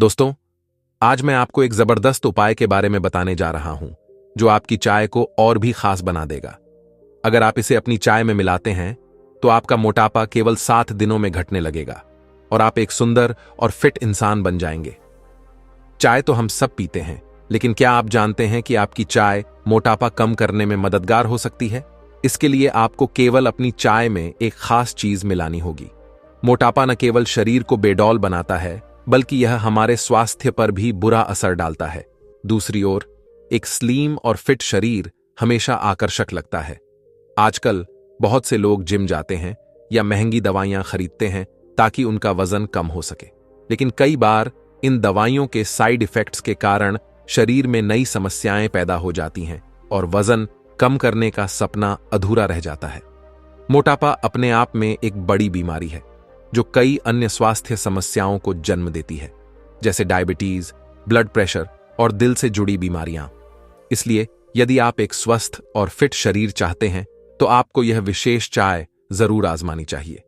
दोस्तों, आज मैं आपको एक जबरदस्त उपाय के बारे में बताने जा रहा हूं जो आपकी चाय को और भी खास बना देगा। अगर आप इसे अपनी चाय में मिलाते हैं तो आपका मोटापा केवल 7 दिनों में घटने लगेगा और आप एक सुंदर और फिट इंसान बन जाएंगे। चाय तो हम सब पीते हैं, लेकिन क्या आप जानते हैं कि आपकी चाय मोटापा कम करने में मददगार हो सकती है? इसके लिए आपको केवल अपनी चाय में एक खास चीज मिलानी होगी। मोटापा न केवल शरीर को बेडौल बनाता है, बल्कि यह हमारे स्वास्थ्य पर भी बुरा असर डालता है। दूसरी ओर, एक स्लिम और फिट शरीर हमेशा आकर्षक लगता है। आजकल बहुत से लोग जिम जाते हैं या महंगी दवाइयां खरीदते हैं ताकि उनका वजन कम हो सके, लेकिन कई बार इन दवाइयों के साइड इफेक्ट्स के कारण शरीर में नई समस्याएं पैदा हो जाती हैं और वजन कम करने का सपना अधूरा रह जाता है। मोटापा अपने आप में एक बड़ी बीमारी है जो कई अन्य स्वास्थ्य समस्याओं को जन्म देती है, जैसे डायबिटीज, ब्लड प्रेशर और दिल से जुड़ी बीमारियां। इसलिए यदि आप एक स्वस्थ और फिट शरीर चाहते हैं तो आपको यह विशेष चाय जरूर आजमानी चाहिए।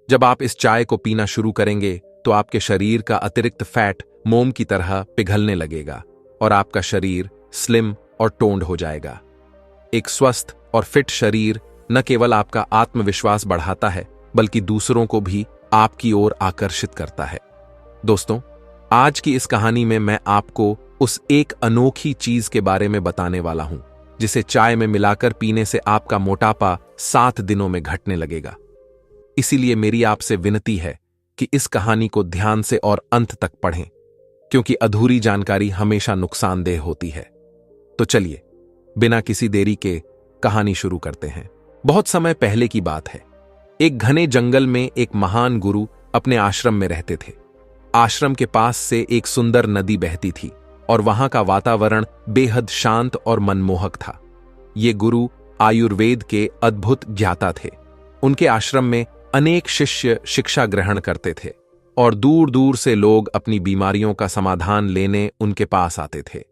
जब आप इस चाय को पीना शुरू करेंगे तो आपके शरीर का अतिरिक्त फैट मोम की तरह पिघलने लगेगा और आपका शरीर स्लिम और टोन्ड हो जाएगा। एक स्वस्थ और फिट शरीर न केवल आपका आत्मविश्वास बढ़ाता है, बल्कि दूसरों को भी आपकी ओर आकर्षित करता है। दोस्तों, आज की इस कहानी में मैं आपको उस एक अनोखी चीज के बारे में बताने वाला हूं जिसे चाय में मिलाकर पीने से आपका मोटापा 7 दिनों में घटने लगेगा। इसीलिए मेरी आपसे विनती है कि इस कहानी को ध्यान से और अंत तक पढ़ें, क्योंकि अधूरी जानकारी हमेशा नुकसानदेह होती है। तो चलिए, बिना किसी देरी के कहानी शुरू करते हैं। बहुत समय पहले की बात है। एक घने जंगल में एक महान गुरु अपने आश्रम में रहते थे। आश्रम के पास से एक सुंदर नदी बहती थी और वहां का वातावरण बेहद शांत और मनमोहक था। ये गुरु आयुर्वेद के अद्भुत ज्ञाता थे। उनके आश्रम में अनेक शिष्य शिक्षा ग्रहण करते थे और दूर दूर से लोग अपनी बीमारियों का समाधान लेने उनके पास आते थे।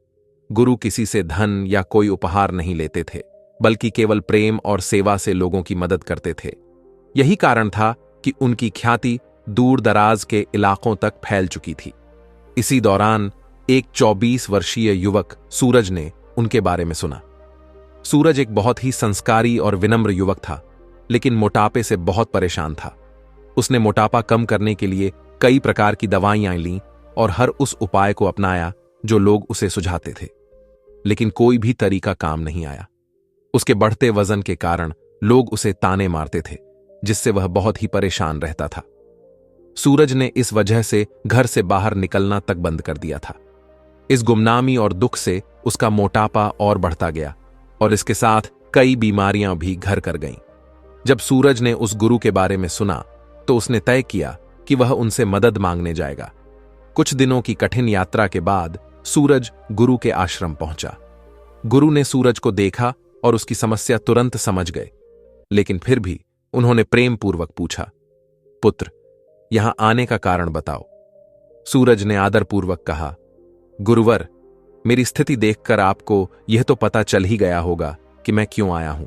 गुरु किसी से धन या कोई उपहार नहीं लेते थे, बल्कि केवल प्रेम और सेवा से लोगों की मदद करते थे। यही कारण था कि उनकी ख्याति दूर दराज के इलाकों तक फैल चुकी थी। इसी दौरान एक 24 वर्षीय युवक सूरज ने उनके बारे में सुना। सूरज एक बहुत ही संस्कारी और विनम्र युवक था, लेकिन मोटापे से बहुत परेशान था। उसने मोटापा कम करने के लिए कई प्रकार की दवाइयां लीं और हर उस उपाय को अपनाया जो लोग उसे सुझाते थे, लेकिन कोई भी तरीका काम नहीं आया। उसके बढ़ते वजन के कारण लोग उसे ताने मारते थे, जिससे वह बहुत ही परेशान रहता था। सूरज ने इस वजह से घर से बाहर निकलना तक बंद कर दिया था। इस गुमनामी और दुख से उसका मोटापा और बढ़ता गया और इसके साथ कई बीमारियां भी घर कर गईं। जब सूरज ने उस गुरु के बारे में सुना तो उसने तय किया कि वह उनसे मदद मांगने जाएगा। कुछ दिनों की कठिन यात्रा के बाद सूरज गुरु के आश्रम पहुंचा। गुरु ने सूरज को देखा और उसकी समस्या तुरंत समझ गए, लेकिन फिर भी उन्होंने प्रेम पूर्वक पूछा, पुत्र, यहां आने का कारण बताओ। सूरज ने आदरपूर्वक कहा, गुरुवर, मेरी स्थिति देखकर आपको यह तो पता चल ही गया होगा कि मैं क्यों आया हूं।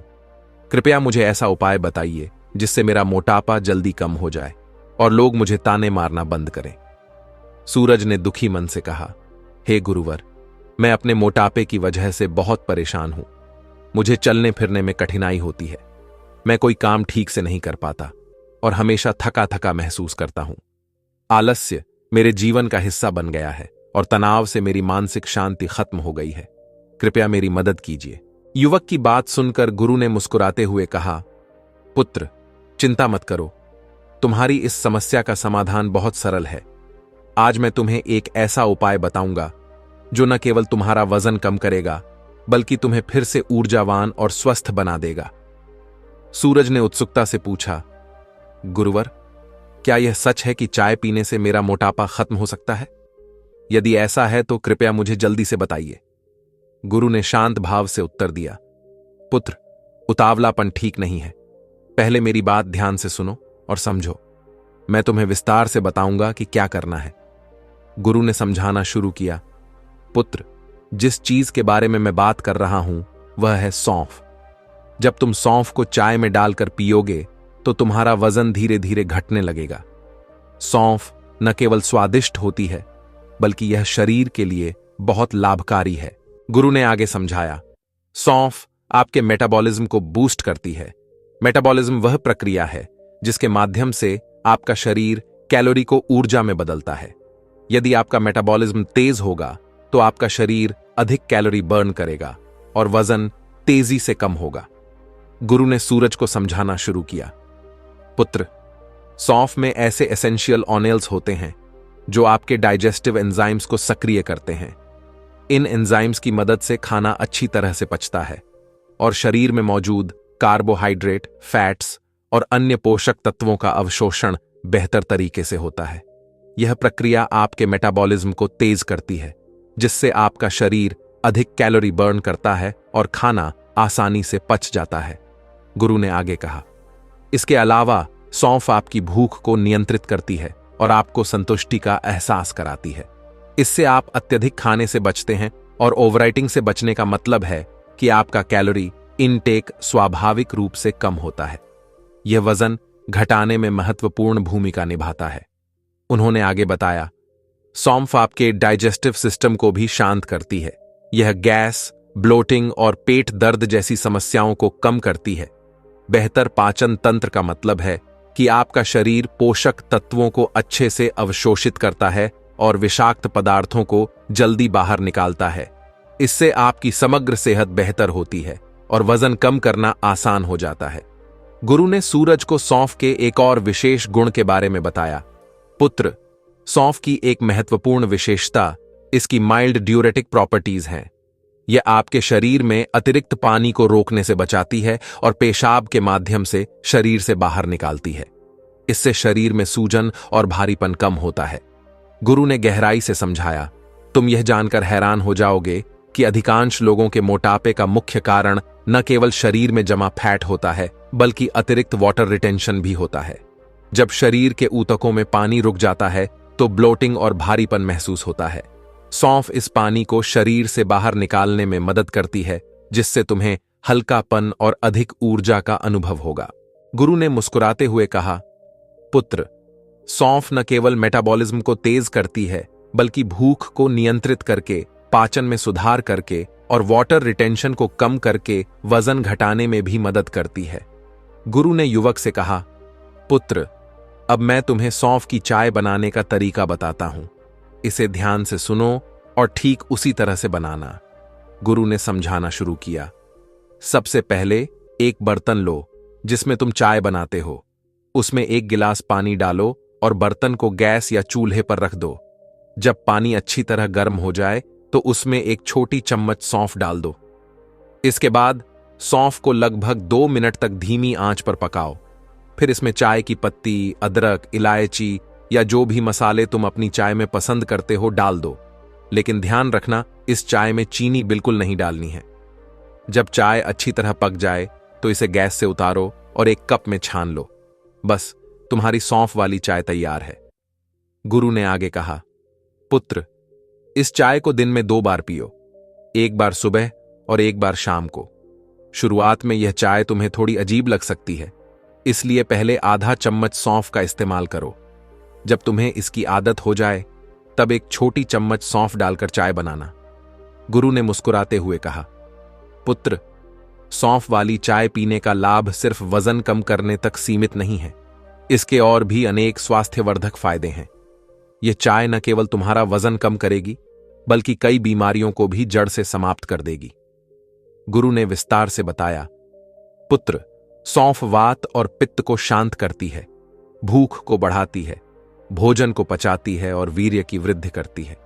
कृपया मुझे ऐसा उपाय बताइए जिससे मेरा मोटापा जल्दी कम हो जाए और लोग मुझे ताने मारना बंद करें। सूरज ने दुखी मन से कहा, हे गुरुवर, मैं अपने मोटापे की वजह से बहुत परेशान हूं। मुझे चलने फिरने में कठिनाई होती है। मैं कोई काम ठीक से नहीं कर पाता और हमेशा थका थका महसूस करता हूं। आलस्य मेरे जीवन का हिस्सा बन गया है और तनाव से मेरी मानसिक शांति खत्म हो गई है। कृपया मेरी मदद कीजिए। युवक की बात सुनकर गुरु ने मुस्कुराते हुए कहा, पुत्र, चिंता मत करो। तुम्हारी इस समस्या का समाधान बहुत सरल है। आज मैं तुम्हें एक ऐसा उपाय बताऊंगा जो न केवल तुम्हारा वजन कम करेगा, बल्कि तुम्हें फिर से ऊर्जावान और स्वस्थ बना देगा। सूरज ने उत्सुकता से पूछा, गुरुवर, क्या यह सच है कि चाय पीने से मेरा मोटापा खत्म हो सकता है? यदि ऐसा है तो कृपया मुझे जल्दी से बताइए। गुरु ने शांत भाव से उत्तर दिया, पुत्र, उतावलापन ठीक नहीं है। पहले मेरी बात ध्यान से सुनो और समझो। मैं तुम्हें विस्तार से बताऊंगा कि क्या करना है। गुरु ने समझाना शुरू किया, पुत्र, जिस चीज के बारे में मैं बात कर रहा हूं वह है सौंफ। जब तुम सौंफ को चाय में डालकर पियोगे तो तुम्हारा वजन धीरे धीरे घटने लगेगा। सौंफ न केवल स्वादिष्ट होती है, बल्कि यह शरीर के लिए बहुत लाभकारी है। गुरु ने आगे समझाया, सौंफ आपके मेटाबॉलिज्म को बूस्ट करती है। मेटाबॉलिज्म वह प्रक्रिया है जिसके माध्यम से आपका शरीर कैलोरी को ऊर्जा में बदलता है। यदि आपका मेटाबॉलिज्म तेज होगा तो आपका शरीर अधिक कैलोरी बर्न करेगा और वजन तेजी से कम होगा। गुरु ने सूरज को समझाना शुरू किया, पुत्र, सौंफ में ऐसे एसेंशियल ऑनेल्स होते हैं जो आपके डाइजेस्टिव एंजाइम्स को सक्रिय करते हैं। इन एंजाइम्स की मदद से खाना अच्छी तरह से पचता है और शरीर में मौजूद कार्बोहाइड्रेट, फैट्स और अन्य पोषक तत्वों का अवशोषण बेहतर तरीके से होता है। यह प्रक्रिया आपके मेटाबॉलिज्म को तेज करती है, जिससे आपका शरीर अधिक कैलोरी बर्न करता है और खाना आसानी से पच जाता है। गुरु ने आगे कहा, इसके अलावा सौंफ आपकी भूख को नियंत्रित करती है और आपको संतुष्टि का एहसास कराती है। इससे आप अत्यधिक खाने से बचते हैं और ओवरईटिंग से बचने का मतलब है कि आपका कैलोरी इनटेक स्वाभाविक रूप से कम होता है। यह वजन घटाने में महत्वपूर्ण भूमिका निभाता है। उन्होंने आगे बताया, सौंफ आपके डाइजेस्टिव सिस्टम को भी शांत करती है। यह गैस, ब्लोटिंग और पेट दर्द जैसी समस्याओं को कम करती है। बेहतर पाचन तंत्र का मतलब है कि आपका शरीर पोषक तत्वों को अच्छे से अवशोषित करता है और विषाक्त पदार्थों को जल्दी बाहर निकालता है। इससे आपकी समग्र सेहत बेहतर होती है और वजन कम करना आसान हो जाता है। गुरु ने सूरज को सौंफ के एक और विशेष गुण के बारे में बताया, पुत्र, सौंफ की एक महत्वपूर्ण विशेषता इसकी माइल्ड ड्यूरेटिक प्रॉपर्टीज हैं। यह आपके शरीर में अतिरिक्त पानी को रोकने से बचाती है और पेशाब के माध्यम से शरीर से बाहर निकालती है। इससे शरीर में सूजन और भारीपन कम होता है। गुरु ने गहराई से समझाया, तुम यह जानकर हैरान हो जाओगे कि अधिकांश लोगों के मोटापे का मुख्य कारण न केवल शरीर में जमा फैट होता है, बल्कि अतिरिक्त वाटर रिटेंशन भी होता है। जब शरीर के ऊतकों में पानी रुक जाता है तो ब्लोटिंग और भारीपन महसूस होता है। सौंफ इस पानी को शरीर से बाहर निकालने में मदद करती है, जिससे तुम्हें हल्कापन और अधिक ऊर्जा का अनुभव होगा। गुरु ने मुस्कुराते हुए कहा, पुत्र, सौंफ न केवल मेटाबॉलिज्म को तेज करती है, बल्कि भूख को नियंत्रित करके, पाचन में सुधार करके और वाटर रिटेंशन को कम करके वजन घटाने में भी मदद करती है। गुरु ने युवक से कहा, पुत्र, अब मैं तुम्हें सौंफ की चाय बनाने का तरीका बताता हूं। इसे ध्यान से सुनो और ठीक उसी तरह से बनाना। गुरु ने समझाना शुरू किया। सबसे पहले एक बर्तन लो जिसमें तुम चाय बनाते हो। उसमें 1 गिलास पानी डालो और बर्तन को गैस या चूल्हे पर रख दो। जब पानी अच्छी तरह गर्म हो जाए तो उसमें 1 छोटी चम्मच सौंफ डाल दो। इसके बाद सौंफ को लगभग 2 मिनट तक धीमी आंच पर पकाओ। फिर इसमें चाय की पत्ती, अदरक, इलायची या जो भी मसाले तुम अपनी चाय में पसंद करते हो डाल दो। लेकिन ध्यान रखना, इस चाय में चीनी बिल्कुल नहीं डालनी है। जब चाय अच्छी तरह पक जाए तो इसे गैस से उतारो और एक कप में छान लो। बस तुम्हारी सौंफ वाली चाय तैयार है। गुरु ने आगे कहा, पुत्र, इस चाय को दिन में 2 बार पियो, एक बार सुबह और एक बार शाम को। शुरुआत में यह चाय तुम्हें थोड़ी अजीब लग सकती है, इसलिए पहले आधा चम्मच सौंफ का इस्तेमाल करो। जब तुम्हें इसकी आदत हो जाए तब 1 छोटी चम्मच सौंफ डालकर चाय बनाना। गुरु ने मुस्कुराते हुए कहा, पुत्र, सौंफ वाली चाय पीने का लाभ सिर्फ वजन कम करने तक सीमित नहीं है। इसके और भी अनेक स्वास्थ्यवर्धक फायदे हैं। यह चाय न केवल तुम्हारा वजन कम करेगी, बल्कि कई बीमारियों को भी जड़ से समाप्त कर देगी। गुरु ने विस्तार से बताया, पुत्र, सौंफ वात और पित्त को शांत करती है, भूख को बढ़ाती है, भोजन को पचाती है और वीर्य की वृद्धि करती है।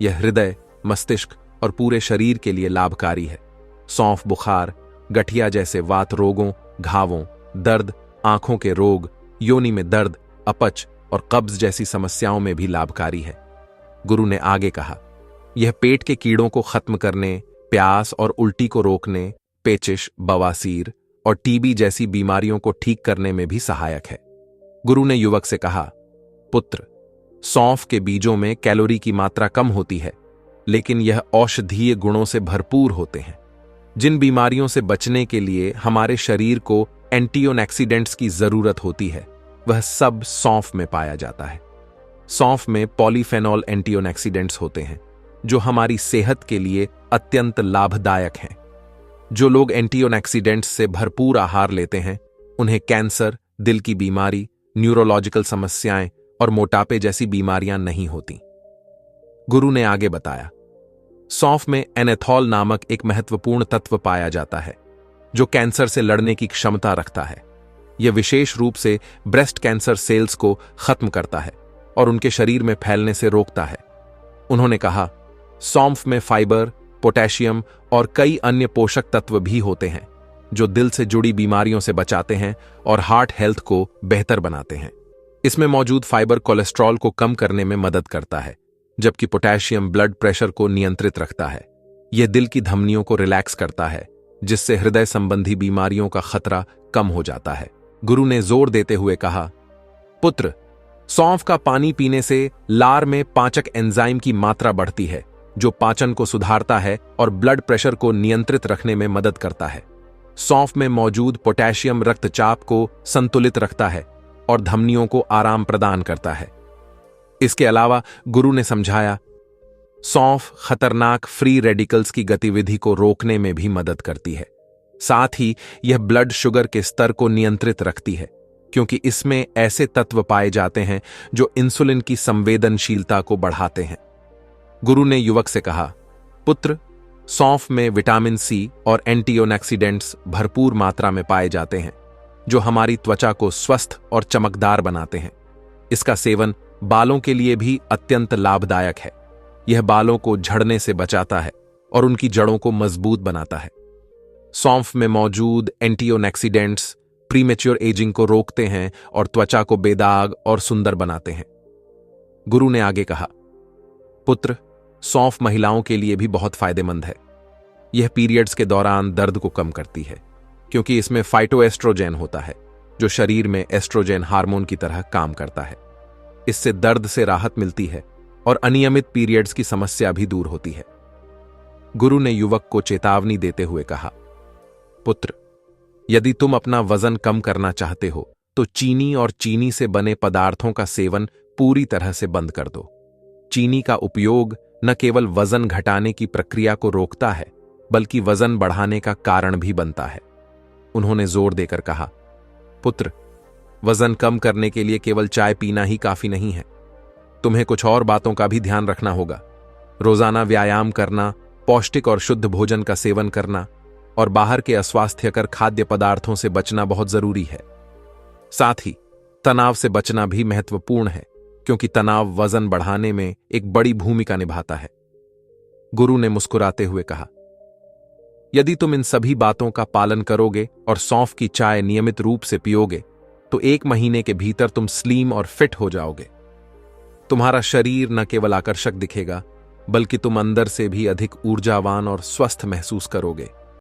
यह हृदय, मस्तिष्क और पूरे शरीर के लिए लाभकारी है। सौंफ बुखार, गठिया जैसे वात रोगों, घावों, दर्द, आंखों के रोग, योनि में दर्द, अपच और कब्ज जैसी समस्याओं में भी लाभकारी है। गुरु ने आगे कहा, यह पेट के कीड़ों को खत्म करने, प्यास और उल्टी को रोकने, पेचिश, बवासीर और टीबी जैसी बीमारियों को ठीक करने में भी सहायक है। गुरु ने युवक से कहा, पुत्र, सौंफ के बीजों में कैलोरी की मात्रा कम होती है, लेकिन यह औषधीय गुणों से भरपूर होते हैं। जिन बीमारियों से बचने के लिए हमारे शरीर को एंटीऑक्सीडेंट्स की जरूरत होती है, वह सब सौंफ में पाया जाता है। सौंफ में पॉलीफेनॉल एंटीऑक्सीडेंट्स होते हैं जो हमारी सेहत के लिए अत्यंत लाभदायक हैं। जो लोग एंटीऑक्सीडेंट्स से भरपूर आहार लेते हैं उन्हें कैंसर, दिल की बीमारी, न्यूरोलॉजिकल समस्याएं और मोटापे जैसी बीमारियां नहीं होती। गुरु ने आगे बताया, सौंफ में एनेथॉल नामक एक महत्वपूर्ण तत्व पाया जाता है जो कैंसर से लड़ने की क्षमता रखता है। यह विशेष रूप से ब्रेस्ट कैंसर सेल्स को खत्म करता है और उनके शरीर में फैलने से रोकता है। उन्होंने कहा, सौंफ में फाइबर, पोटेशियम और कई अन्य पोषक तत्व भी होते हैं जो दिल से जुड़ी बीमारियों से बचाते हैं और हार्ट हेल्थ को बेहतर बनाते हैं। इसमें मौजूद फाइबर कोलेस्ट्रॉल को कम करने में मदद करता है, जबकि पोटेशियम ब्लड प्रेशर को नियंत्रित रखता है। यह दिल की धमनियों को रिलैक्स करता है, जिससे हृदय संबंधी बीमारियों का खतरा कम हो जाता है। गुरु ने जोर देते हुए कहा, पुत्र, सौंफ का पानी पीने से लार में पाचक एंजाइम की मात्रा बढ़ती है जो पाचन को सुधारता है और ब्लड प्रेशर को नियंत्रित रखने में मदद करता है। सौंफ में मौजूद पोटेशियम रक्तचाप को संतुलित रखता है और धमनियों को आराम प्रदान करता है। इसके अलावा गुरु ने समझाया, सौंफ खतरनाक फ्री रेडिकल्स की गतिविधि को रोकने में भी मदद करती है। साथ ही यह ब्लड शुगर के स्तर को नियंत्रित रखती है, क्योंकि इसमें ऐसे तत्व पाए जाते हैं जो इंसुलिन की संवेदनशीलता को बढ़ाते हैं। गुरु ने युवक से कहा, पुत्र, सौंफ में विटामिन सी और एंटीऑक्सीडेंट्स भरपूर मात्रा में पाए जाते हैं जो हमारी त्वचा को स्वस्थ और चमकदार बनाते हैं। इसका सेवन बालों के लिए भी अत्यंत लाभदायक है। यह बालों को झड़ने से बचाता है और उनकी जड़ों को मजबूत बनाता है। सौंफ में मौजूद एंटीऑक्सीडेंट्स प्रीमेच्योर एजिंग को रोकते हैं और त्वचा को बेदाग और सुंदर बनाते हैं। गुरु ने आगे कहा, पुत्र, सौंफ महिलाओं के लिए भी बहुत फायदेमंद है। यह पीरियड्स के दौरान दर्द को कम करती है, क्योंकि इसमें फाइटोएस्ट्रोजेन होता है जो शरीर में एस्ट्रोजेन हार्मोन की तरह काम करता है। इससे दर्द से राहत मिलती है और अनियमित पीरियड्स की समस्या भी दूर होती है। गुरु ने युवक को चेतावनी देते हुए कहा, पुत्र, यदि तुम अपना वजन कम करना चाहते हो तो चीनी और चीनी से बने पदार्थों का सेवन पूरी तरह से बंद कर दो। चीनी का उपयोग न केवल वजन घटाने की प्रक्रिया को रोकता है, बल्कि वजन बढ़ाने का कारण भी बनता है। उन्होंने जोर देकर कहा, पुत्र, वजन कम करने के लिए केवल चाय पीना ही काफी नहीं है। तुम्हें कुछ और बातों का भी ध्यान रखना होगा। रोजाना व्यायाम करना, पौष्टिक और शुद्ध भोजन का सेवन करना और बाहर के अस्वास्थ्यकर खाद्य पदार्थों से बचना बहुत जरूरी है। साथ ही तनाव से बचना भी महत्वपूर्ण है, क्योंकि तनाव वजन बढ़ाने में एक बड़ी भूमिका निभाता है। गुरु ने मुस्कुराते हुए कहा, यदि तुम इन सभी बातों का पालन करोगे और सौंफ की चाय नियमित रूप से पियोगे तो 1 महीने के भीतर तुम स्लिम और फिट हो जाओगे। तुम्हारा शरीर न केवल आकर्षक दिखेगा, बल्कि तुम अंदर से भी अधिक ऊर्जावान और स्वस्थ महसूस करोगे।